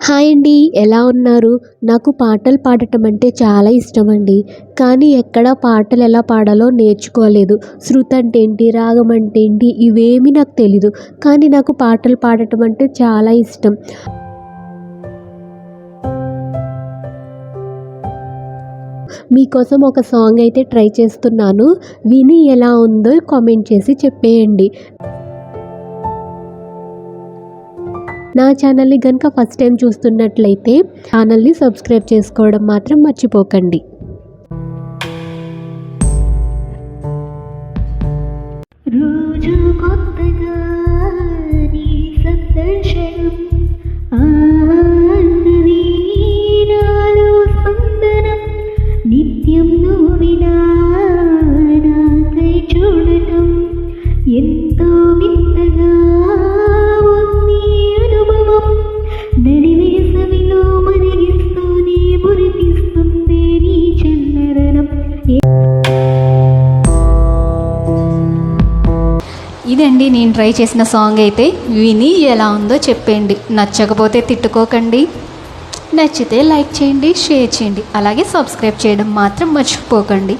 Hi అండి. ఎలా ఉన్నారు? నాకు పాటలు పాడటం అంటే చాలా ఇష్టమండి. కానీ ఎక్కడ పాటలు ఎలా పాడాలో నేర్చుకోలేదు. శృతి అంటే ఏంటి? రాగం అంటే ఏంటి? ఇవేమీ నాకు తెలీదు. కానీ నాకు పాటలు పాడటం అంటే చాలా ఇష్టం. మీకోసం ఒక సాంగ్ అయితే ట్రై చేస్తున్నాను. విని ఎలా ఉందో కామెంట్ చేసి చెప్పేయండి. నా ఛానల్ని గనుక ఫస్ట్ టైం చూస్తున్నట్లయితే ఛానల్ని సబ్స్క్రైబ్ చేసుకోవడం మాత్రం మర్చిపోకండి. రోజు కొత్తగా నీ సందర్శనం ఆనందమే నాలో స్పందనం నిత్యం నువ్విలా నాకై చూడటం ఎంతో వింతగా ఉంది అనుభవం నడివేసవిలో మరిగిస్తూనే మురిపిస్తుంది నీ చల్లదనం. ఇదండి నేను ట్రై చేసిన సాంగ్ అయితే. విని ఎలా ఉందో చెప్పండి. నచ్చకపోతే తిట్టుకోకండి, నచ్చితే లైక్ చేయండి, షేర్ చేయండి, అలాగే సబ్స్క్రైబ్ చేయడం మాత్రం మర్చిపోకండి.